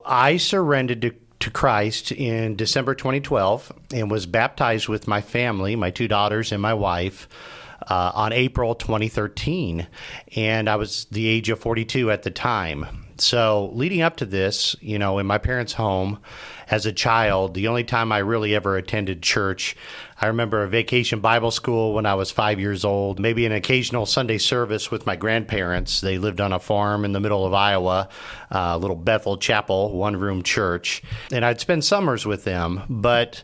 I surrendered to Christ in December 2012 and was baptized with my family, my two daughters and my wife, on April 2013. And I was the age of 42 at the time. So leading up to this, in my parents' home as a child, the only time I really ever attended church, I remember a vacation Bible school when I was 5 years old, maybe an occasional Sunday service with my grandparents. They lived on a farm in the middle of Iowa, a little Bethel Chapel, one-room church. And I'd spend summers with them, but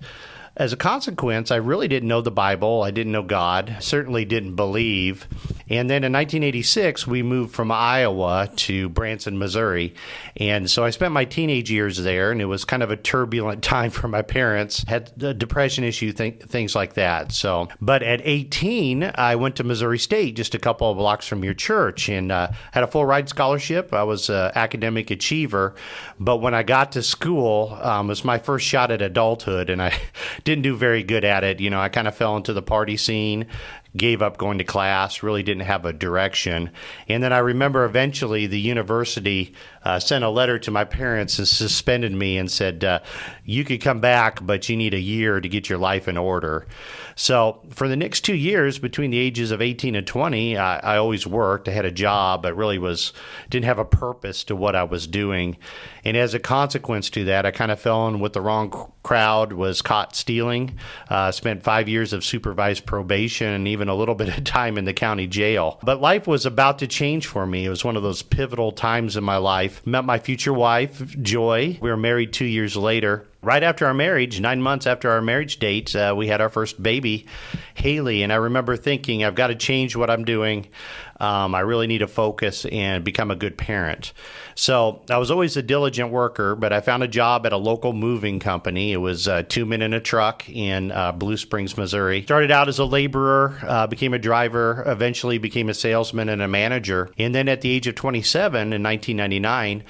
as a consequence, I really didn't know the Bible. I didn't know God, certainly didn't believe. And then in 1986, we moved from Iowa to Branson, Missouri. And so I spent my teenage years there, and it was kind of a turbulent time for my parents. Had a depression issue, things like that. But at 18, I went to Missouri State, just a couple of blocks from your church, and had a full ride scholarship. I was an academic achiever. But when I got to school, it was my first shot at adulthood, and I didn't do very good at it. I kind of fell into the party scene, gave up going to class, really didn't have a direction. And then I remember eventually the university sent a letter to my parents and suspended me and said, you could come back, but you need a year to get your life in order. So for the next 2 years, between the ages of 18 and 20, I always worked. I had a job, but really didn't have a purpose to what I was doing. And as a consequence to that, I kind of fell in with the wrong crowd, was caught stealing, spent 5 years of supervised probation, and even a little bit of time in the county jail. But life was about to change for me. It was one of those pivotal times in my life. Met my future wife, Joy. We were married 2 years later. Right after our marriage, 9 months after our marriage date, we had our first baby, Haley. And I remember thinking, I've got to change what I'm doing. I really need to focus and become a good parent. So I was always a diligent worker, but I found a job at a local moving company. It was 2 men in a truck in Blue Springs, Missouri. Started out as a laborer, became a driver, eventually became a salesman and a manager. And then at the age of 27 in 1999,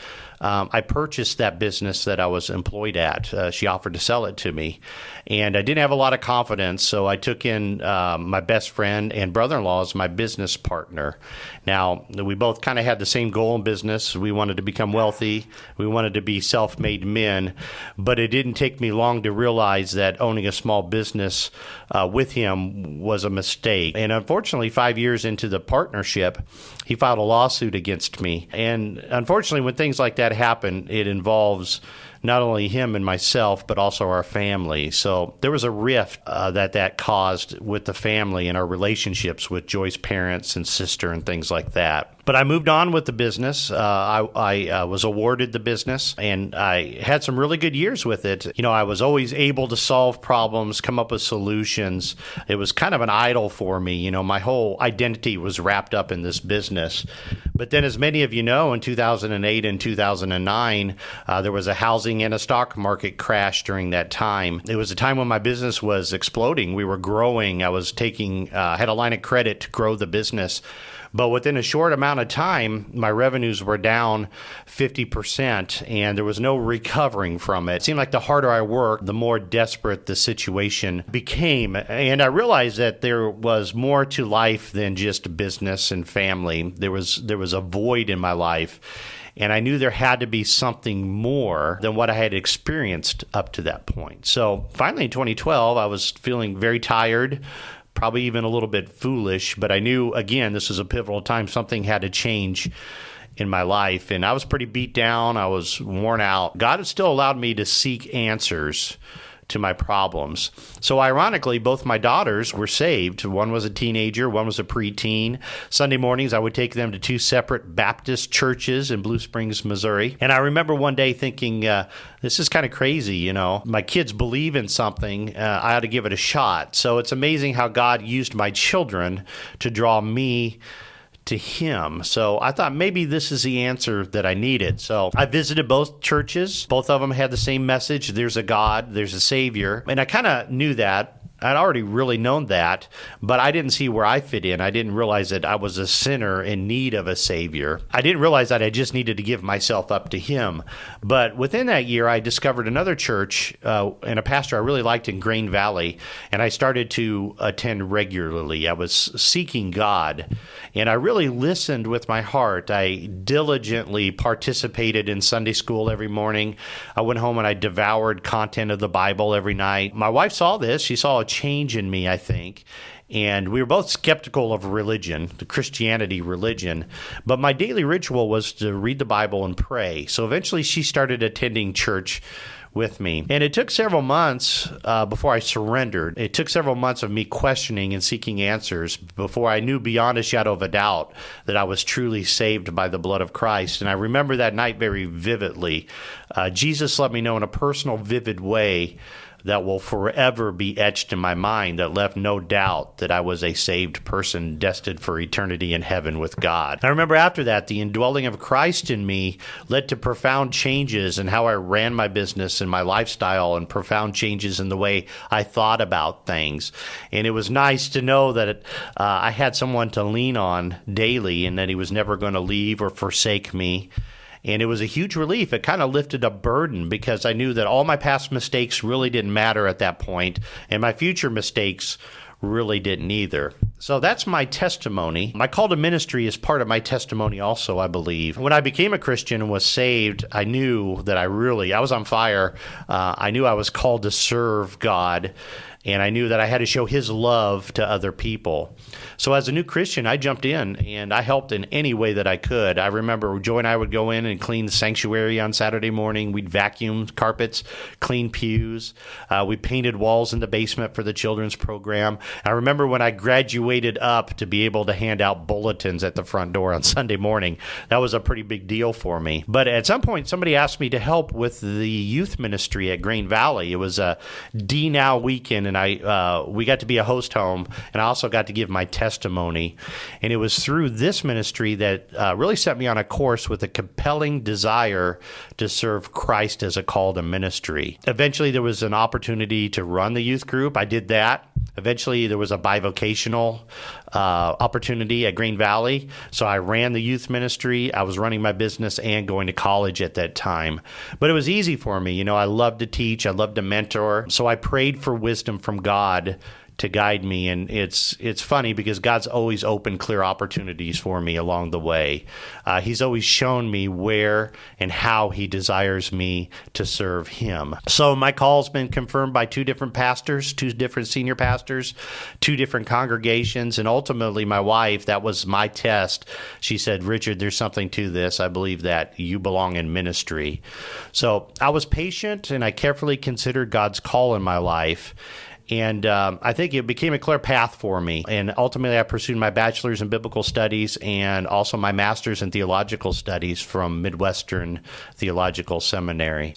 I purchased that business that I was employed at. She offered to sell it to me. And I didn't have a lot of confidence, so I took in my best friend and brother-in-law as my business partner. Now, we both kind of had the same goal in business. We wanted to become wealthy. We wanted to be self-made men. But it didn't take me long to realize that owning a small business with him was a mistake. And unfortunately, 5 years into the partnership, he filed a lawsuit against me. And unfortunately, when things like that happen, it involves not only him and myself, but also our family. So there was a rift that caused with the family and our relationships with Joy's parents and sister and things like that. But I moved on with the business. I was awarded the business, and I had some really good years with it. I was always able to solve problems, come up with solutions. It was kind of an idol for me. My whole identity was wrapped up in this business. But then, as many of you know, in 2008 and 2009, there was a housing and a stock market crash during that time. It was a time when my business was exploding. We were growing. I was had a line of credit to grow the business. But within a short amount of time, my revenues were down 50%, and there was no recovering from it. It seemed like the harder I worked, the more desperate the situation became. And I realized that there was more to life than just business and family. There was a void in my life. And I knew there had to be something more than what I had experienced up to that point. So finally in 2012, I was feeling very tired, probably even a little bit foolish, but I knew, again, this was a pivotal time. Something had to change in my life, and I was pretty beat down. I was worn out. God had still allowed me to seek answers to my problems. So ironically, both my daughters were saved. One was a teenager, one was a preteen. Sunday mornings, I would take them to two separate Baptist churches in Blue Springs, Missouri. And I remember one day thinking, this is kind of crazy, My kids believe in something. I ought to give it a shot. So it's amazing how God used my children to draw me to him. So I thought maybe this is the answer that I needed. So I visited both churches. Both of them had the same message. There's a God, there's a Savior. And I kind of knew that. I'd already really known that, but I didn't see where I fit in. I didn't realize that I was a sinner in need of a Savior. I didn't realize that I just needed to give myself up to Him. But within that year, I discovered another church and a pastor I really liked in Grain Valley, and I started to attend regularly. I was seeking God, and I really listened with my heart. I diligently participated in Sunday school every morning. I went home and I devoured content of the Bible every night. My wife saw this. She saw a change in me, I think. And we were both skeptical of religion, the Christianity religion. But my daily ritual was to read the Bible and pray. So eventually she started attending church with me. And it took several months before I surrendered. It took several months of me questioning and seeking answers before I knew beyond a shadow of a doubt that I was truly saved by the blood of Christ. And I remember that night very vividly. Jesus let me know in a personal, vivid way that will forever be etched in my mind, that left no doubt that I was a saved person destined for eternity in heaven with God. I remember after that, the indwelling of Christ in me led to profound changes in how I ran my business and my lifestyle, and profound changes in the way I thought about things. And it was nice to know that I had someone to lean on daily, and that He was never going to leave or forsake me. And it was a huge relief. It kind of lifted a burden, because I knew that all my past mistakes really didn't matter at that point, and my future mistakes really didn't either. So that's my testimony. My call to ministry is part of my testimony also, I believe. When I became a Christian and was saved, I knew that I was on fire. I knew I was called to serve God, and I knew that I had to show His love to other people. So as a new Christian, I jumped in and I helped in any way that I could. I remember Joy and I would go in and clean the sanctuary on Saturday morning. We'd vacuum carpets, clean pews. We painted walls in the basement for the children's program. I remember when I graduated up to be able to hand out bulletins at the front door on Sunday morning. That was a pretty big deal for me. But at some point, somebody asked me to help with the youth ministry at Grain Valley. It was a D-Now weekend, and we got to be a host home, and I also got to give my testimony. And it was through this ministry that really set me on a course with a compelling desire to serve Christ as a call to ministry. Eventually, there was an opportunity to run the youth group. I did that. Eventually, there was a bivocational opportunity at Grain Valley. So I ran the youth ministry. I was running my business and going to college at that time. But it was easy for me. You know, I loved to teach. I loved to mentor. So I prayed for wisdom from God to guide me. And it's funny, because God's always opened clear opportunities for me along the way. He's always shown me where and how He desires me to serve Him. So my call's been confirmed by two different pastors, two different senior pastors, two different congregations, and ultimately my wife, that was my test. She said, "Richard, there's something to this. I believe that you belong in ministry." So I was patient, and I carefully considered God's call in my life. And I think it became a clear path for me. And ultimately, I pursued my bachelor's in biblical studies and also my master's in theological studies from Midwestern Theological Seminary.